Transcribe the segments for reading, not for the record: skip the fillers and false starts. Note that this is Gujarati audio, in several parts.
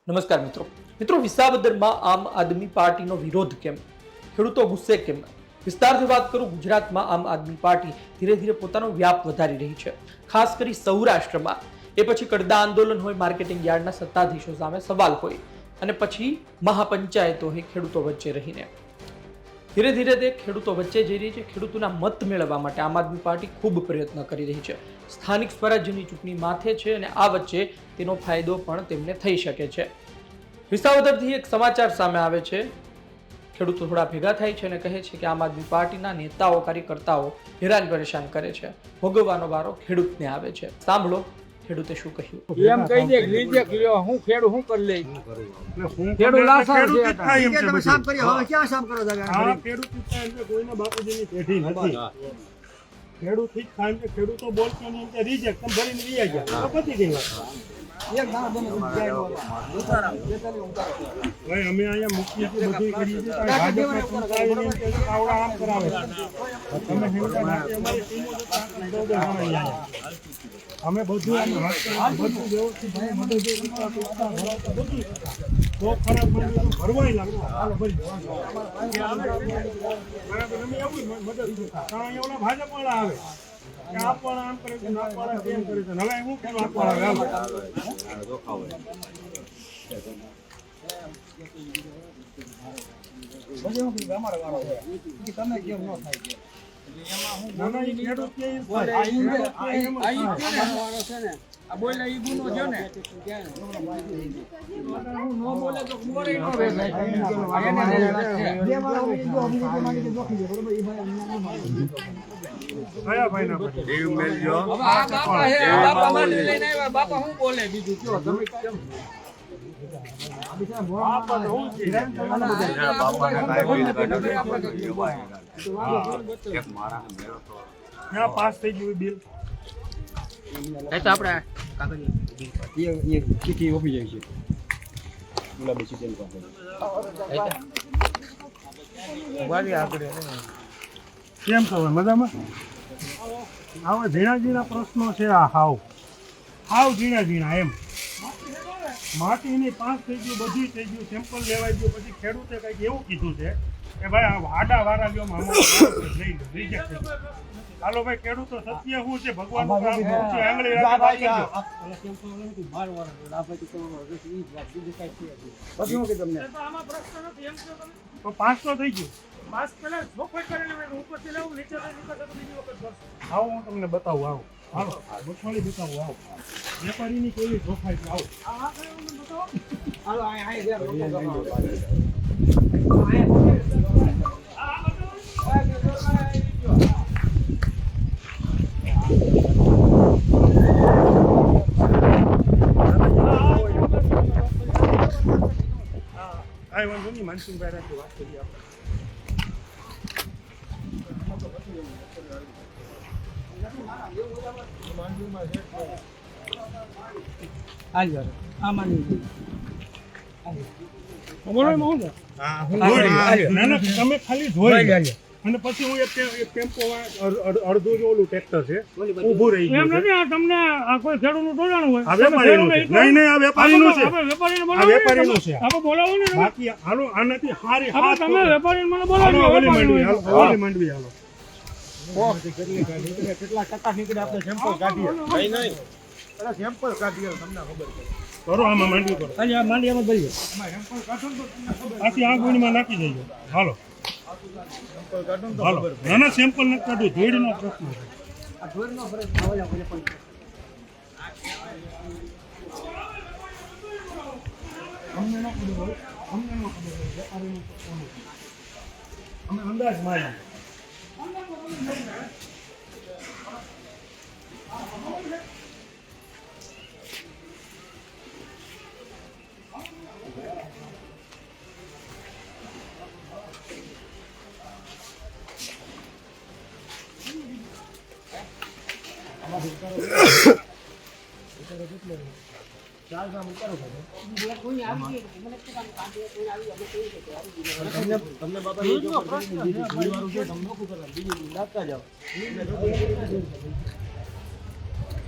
નમસ્કાર મિત્રો વિસાવદરમાં આમ આદમી પાર્ટીનો વિરોધ કેમ? ખેડૂતો ગુસ્સે કેમ? વિસ્તારથી વાત કરું, ગુજરાતમાં આમ આદમી પાર્ટી ધીરે ધીરે પોતાનો વ્યાપ વધારી રહી છે, ખાસ કરી સૌરાષ્ટ્રમાં. એ પછી કડદા આંદોલન હોય, માર્કેટિંગ યાર્ડના સત્તાધીશો સામે સવાલ હોય, અને પછી મહાપંચાયતો હોય ખેડૂતો વચ્ચે રહીને. ધીરે ધીરે તે ખેડૂતો વચ્ચે જઈ રહી છે. ખેડૂતોના મત મેળવવા માટે આમ આદમી પાર્ટી ખૂબ પ્રયત્ન કરી રહી છે. સ્થાનિક સ્વરાજ્યની ચૂંટણી માથે છે અને આ વચ્ચે તેનો ફાયદો પણ તેમને થઈ શકે છે. વિસાવદરથી એક સમાચાર સામે આવે છે. ખેડૂતો થોડા ભેગા થાય છે અને કહે છે કે આમ આદમી પાર્ટીના નેતાઓ કાર્યકર્તાઓ હેરાન પરેશાન કરે છે. ભોગવવાનો વારો ખેડૂતને આવે છે. સાંભળો ખેડૂતે શું કહ્યું. એમ કહી દે લીજે લ્યો હું ખેડૂ હું કરી લઈ ખેડૂ લાસાર છે તમે સામ કરી હવે ક્યાં સામ કરો છો? આ ખેડૂત એટલે કોઈના બાપુજીની પેઢી નથી. ખેડૂત થી ખાય છે, ખેડૂતો બોલતો નહીં કે રિજેક્ટ તમે ભરીને લઈ ગયા તો પતી ગઈ વાત. એક દાણા બને ભાઈ અમે અહીંયા મુખ્ય બધી કરી છે ભાજપના ચૂંટાવીને કે આવડા આમ કરાવે તમે હિંસા માટે અમારી ટીમો અમે બધું બધું વ્યવસ્થિત મદદ બધું તો ખરાબ બન્યું તો ભરવાય લાગતો હાલો ભરી બરાબર. અમે એવું મદદ કારણ એવડા ભાજપ વાળા આવે કે આ પણ આમ કરે છે, ના પાડે તેમ કરે છે. હવે હું કેમ આ તમે કેમ ન થાય નાના ઈ ખેડૂત કે આ બોલે ઈ ગુનો છે ને હું નો બોલે તો મોરે નો કયા ભાઈ ના પછી હવે આ બાપા હે બાપા માટે લઈને આવ્યા. બાપા હું બોલે બીજું કયો તમે કેમ ક્યાં પાસ થઈ ગયું બિલ? એ તો આપણે ચીઠી ઓપી જાય છે ગુલાબી ચીઠી કેમ છો મજામાં? આવા ઝીણા ઝીણા પ્રશ્નો છે. આ હાવ ઝીણા ઝીણા એમ માટીની પાસ થઈ ગયું, બધું થઈ ગયું, સેમ્પલ લેવાઈ ગયું. પછી ખેડૂતે કંઈક એવું કીધું છે કે ભાઈ આ વાડા વાળા ગયો મામો લઈ લો, રિજેક્ટ થઈ ગયું. હાલો ભાઈ ખેડૂતો સત્ય શું છે ભગવાનનું કામ છે, આંગળી રાખી વાત કરજો. તો પાસ તો થઈ ગયું. પાસ પેલા મફત કરીને ઉપરથી લેવું, નીચે બીજી વખત ભરશું. આવો હું તમને બતાવું. આવો હાલો મગફળી બતાવું. આવો વેપારીની કેવી જોખાઈ છે. કાંઈ વાંધો નહીં, માનસિંહભાઈ રાખી વાત કરીએ આપણે. તમે ખાલી ધોઈ અને પછી હું એક ટેમ્પો અડધું ઓલું ટ્રેક્ટર છે ઊભું રહી ગયું છે. તમને કોઈ ખેડૂતનું ટોળાણું હોય આ વેપારીનું છે. નહીં આ વેપારીનું છે. આ વેપારીનું છે. આપણે બોલાવો ને બાકી હાલો આનાથી હારી તમે વેપારીને મને બોલાવો. ઓલી માંડવી હાલો. કેટલા ટકા નીકળે આપણે સેમ્પલ કાઢીએ સેમ્પલ કાઢીએ તમને ખબર છે. કરો આમાં માંડવી કરો. આ માંડિયામાં ભરીએ. આથી આ ગુણીમાં નાખી દેજો. હાલો હાલો નાના સેમ્પલ નથી કાઢવું, ધોળીનો પ્રશ્ન છે. આ ઢોરનો ફરક આવવા પડે પણ અમને ન ખબર હોય, અમને ન ખબર હોય વેપારીનું અમે અંદાજ મારી તમને બાબા એ જો પ્રશ્ન છે પરિવારો છે તમને નોકું કરવા બીજી લાગતા જાવ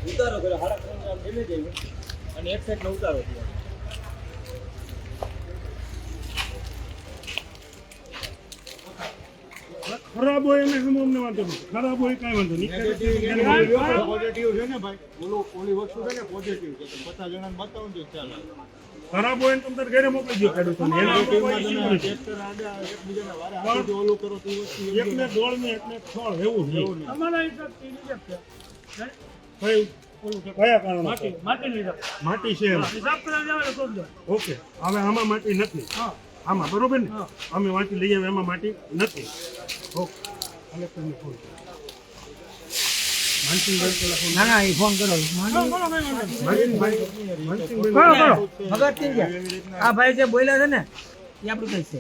ઉતારો કરે હાડા ડેમેજ આવ્યો અને એક સાઈડ નો ઉતારો થયો ખરાબ હોય એને હમ અમને વાંધો નહીં, ખરાબ હોય કાંઈ વાંધો નહીં. પોઝિટિવ છે ને ભાઈ, ઓલી વસ્તુ છે ને પોઝિટિવ છે, 50 જણાને બતાવું તો ચાલે. ખરાબ હોય ને તમે તારે ઘરે મોકલી દો ખેડૂતોને. એને કોઈ issue નથી. ટ્રેક્ટર આડા એકબીજાને વારે હાથથી ઓલું કરો તો એ વસ્તુ એકને દોડ ને એકને ખોળ એવું નહીં. અમારા હિસાબથી રિજેક્ટ છે. કઈ ઓલું કે કયા કારણે માટીની હિસાબ. માટી છે એમ. હિસાબ કરવા જાવ તો જ દો. ઓકે, હવે આમાં માટી નથી. આમાં બરોબર ને? અમે વાંચી લઈએ એમાં માટી નથી. ઓકે, કલેક્ટરને ફોન કરો. માનસિંહભાઈ પેલા ફોન ના ના એ ફોન કરો આ ભાઈ જે બોલ્યા છે ને એ આપણું કઈ છે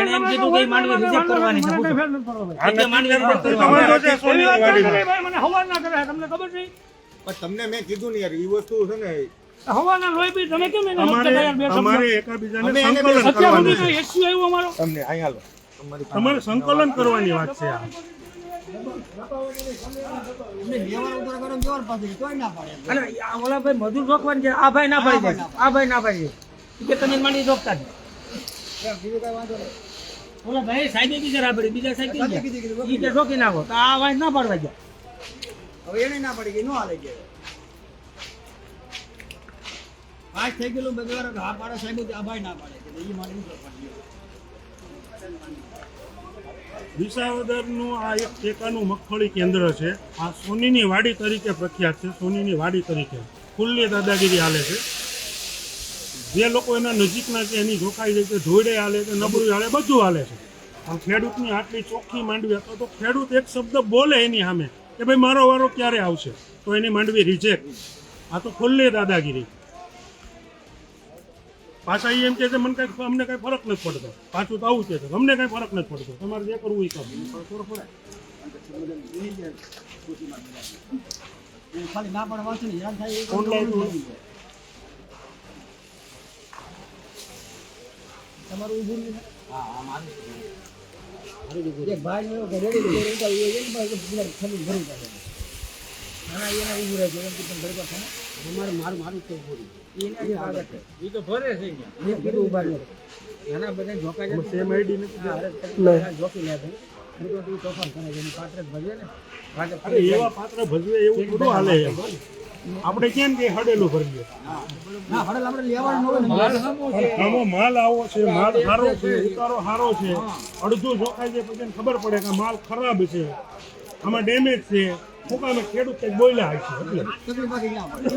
એને એમ કીધું કે માંડવી રિજેક્ટ કરવાની છે એટલે માંડવી રિજેક્ટ કરવાની તમારો છે સોનીની વાડીમાં. મને હવા ના કરે, તમને ખબર છે? પણ તમને મેં કીધું ને યાર, એ વસ્તુ છે ને હવાના લોહી બી તમે કેમ એને નોખતા યાર બે શબ્દ? તમારે એકાબીજાને અમે એને સંકલન અત્યાર કરવાનું સુધી છે. તો issue આવ્યો અમારો તમને અહીં હાલો તમારે સંકલન કરવાની વાત છે આ. અને આ ઓલા ભાઈ મજૂર રોકવાની છે આ ભાઈ ના પાડી દે આ ભાઈ ના પાડી દે કે તમે માંડી રોકતા જ ઓલા ભાઈ સાહેબે બીજા રાબડી બીજા સાહેબ ઈ કે રોકી નાખો તો આ ભાઈ ના પાડવા જાય હવે એને ના પડી ગઈ નો હાલે ગયા પાંચ થઈ ગયેલું બધું હા પાડે સાહેબ આ ભાઈ ના પાડે કે એ મારે વિસાવદરનું આ એક ટેકાનું મગફળી કેન્દ્ર છે. આ સોનીની વાડી તરીકે પ્રખ્યાત છે. સોનીની વાડી તરીકે ખુલ્લી દાદાગીરી હાલે છે. જે લોકો એના નજીકના છે એની જોખાઈ જાય છે, ધોઈડે હાલે છે, નબળું હાલે, બધું હાલે છે. પણ ખેડૂતની આટલી ચોખ્ખી માંડવી હતો તો ખેડૂત એક શબ્દ બોલે એની સામે કે ભાઈ મારો વારો ક્યારે આવશે, તો એની માંડવી રિજેક્ટ. આ તો ખુલ્લી દાદાગીરી. પાછા એમ કે છે મને કઈ અમને કઈ ફરક નથી પડતો. પાછું તો આવું છે અમને કઈ ફરક નથી પડતો, તમારે જે કરવું એ કરો. ખાલી ના પડે વાંચો ને હેરાન થાય એ ઓનલાઈન તમારું ઊભું નહીં હા હા મારું એક ભાઈ નો રેડી એ ભાઈ ખાલી ભરું પડે ના એના ઊભું રહે છે એમ કે તમે ભરી પડે મારું મારું મારું તો ઊભું એને આગળ છે એ તો ભરે છે એ કીધું ઉભા રહે નાના બધા જોકા જાય સેમ આઈડી નથી. જોકી લે ભાઈ તો તું તોફાન કરે છે એની પાત્ર જ ભજે ને અરે એવા પાત્ર ભજવે એવું થોડું હાલે એમ. આપણે કેમ કે હડેલું ભરીએ. ના હડલ આપણે લેવાનું હોય ને આમાં માલ આવો છે, માલ સારો છે, ઉતારો સારો છે, અડધું જોખાય છે પછી એને ખબર પડે કે માલ ખરાબ છે, આમાં ડેમેજ છે, ફૂકામાં ખેડૂત કંઈક બોલ્યા હશે એટલે. તકલીફ બાકી ના પડે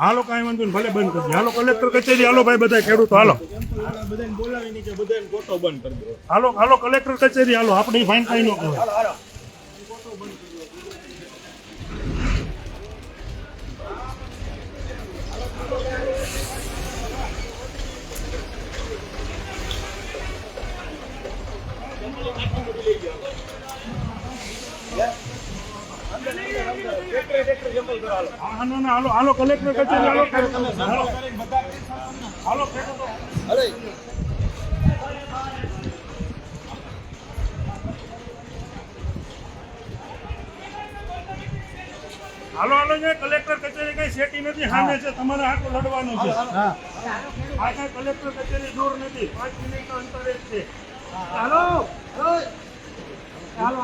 હાલો કાંઈ વાંધો નહીં, ભલે બંધ કરી દે. હાલો કલેક્ટર કચેરી હાલો ભાઈ બધા ખેડૂતો હાલો. બધાને બોલાવીને કે બધાને ગોટો બંધ કરી દો. હાલો હાલો કલેક્ટર કચેરી હાલો. આપણે ફાઇન કાંઈ ન કહેવાય. હા, ના, ના, હાલો હાલો કલેક્ટર કચેરી હાલો. હાલો હાલો ખેડૂતો. હાલો હાલો જે કલેક્ટર કચેરી કઈ સેટી નથી, સામે છે, તમારે આટલું લડવાનું છે. આ કઈ કલેક્ટર કચેરી દૂર નથી, 5 મિનિટના અંતરે જ છે. હાલો હાલો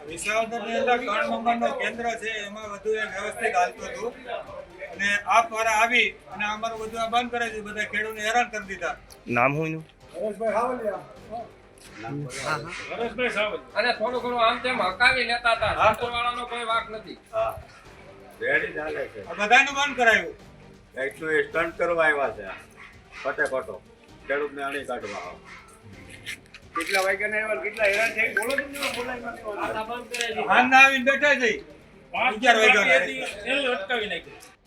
વિસાવદરની અંદર 3 નંબરનો કેન્દ્ર છે, એમાં વધુ એક વ્યવસ્થિત હાલતું હતું અને આ દ્વારા આવી અને અમારું બધું આ બંધ કરે છે. બધા ખેડૂતને હેરાન કરી દીધા. નામ શું એનું? અને થોડું ઘણું આમ તેમ હકાવી લેતા હતા સાસુવાળાનો કોઈ વાંક નથી આ બધાનું બંધ કરાયું. એટલું એ સ્ટન્ટ કરવા આવ્યા છે ખોટે ખોટો ખેડૂતને આણી કાઢવા. કેટલા વાગ્યાના આવ્યા કેટલા હેરાન થઈ બોલો તમને હાલના આવીને બેઠા છે 11 વાગ્યાના.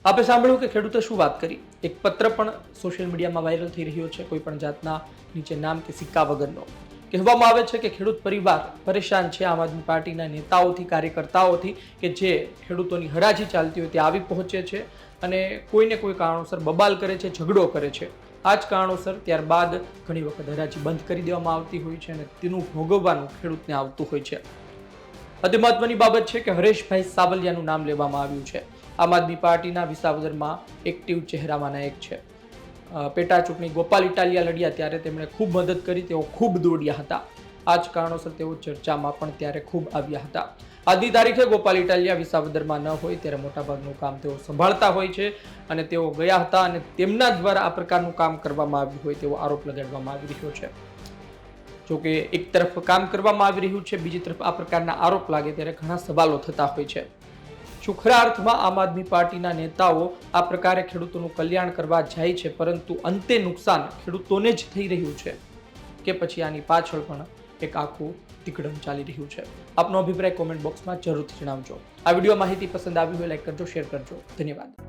આપે સાંભળ્યું કે ખેડૂતે શું વાત કરી. એક પત્ર પણ સોશિયલ મીડિયામાં વાયરલ થઈ રહ્યો છે, કોઈ પણ જાતના નીચે નામ કે સિક્કા વગરનો. કહેવામાં આવે છે કે ખેડૂત પરિવાર પરેશાન છે આમ આદમી પાર્ટીના નેતાઓથી, કાર્યકર્તાઓથી કે જે ખેડૂતોની હરાજી ચાલતી હોય ત્યાં આવી પહોંચે છે અને કોઈને કોઈ કારણોસર બબાલ કરે છે, ઝઘડો કરે છે. આ જ કારણોસર ત્યારબાદ ઘણી વખત હરાજી બંધ કરી દેવામાં આવતી હોય છે અને તેનું ભોગવવાનું ખેડૂતને આવતું હોય છે. અતિ મહત્વની બાબત છે કે હરેશભાઈ સાબલિયાનું નામ લેવામાં આવ્યું છે. આમ આદમી પાર્ટીના વિસાવદરમાં એક્ટિવ ચહેરામાંના એક છે. પેટા ચૂંટણી ગોપાલ ઇટાલિયા લડ્યા ત્યારે તેમણે ખૂબ મદદ કરી, તેઓ ખૂબ દોડ્યા હતા. આ જ કારણોસર તેઓ ચર્ચામાં પણ ત્યારે ખૂબ આવ્યા હતા. આજની તારીખે ગોપાલ ઇટાલિયા વિસાવદરમાં ન હોય ત્યારે મોટાભાગનું કામ તેઓ સંભાળતા હોય છે અને તેઓ ગયા હતા અને તેમના દ્વારા આ પ્રકારનું કામ કરવામાં આવ્યું હોય તેવો આરોપ લગાડવામાં આવી રહ્યો છે. જોકે એક તરફ કામ કરવામાં આવી રહ્યું છે, બીજી તરફ આ પ્રકારના આરોપ લાગે ત્યારે ઘણા સવાલો થતા હોય છે. શું ખરા અર્થમાં આમ આદમી પાર્ટીના નેતાઓ આ પ્રકારે ખેડૂતોનું કલ્યાણ કરવા જાય છે પરંતુ અંતે નુકસાન ખેડૂતોને જ થઈ રહ્યું છે કે પછી આની પાછળ પણ એક આખું તિકડમ ચાલી રહ્યું છે? આપનો અભિપ્રાય કોમેન્ટ બોક્સમાં જરૂરથી જણાવજો. આ વિડીયો માહિતી પસંદ આવી હોય લાઈક કરજો, શેર કરજો. ધન્યવાદ.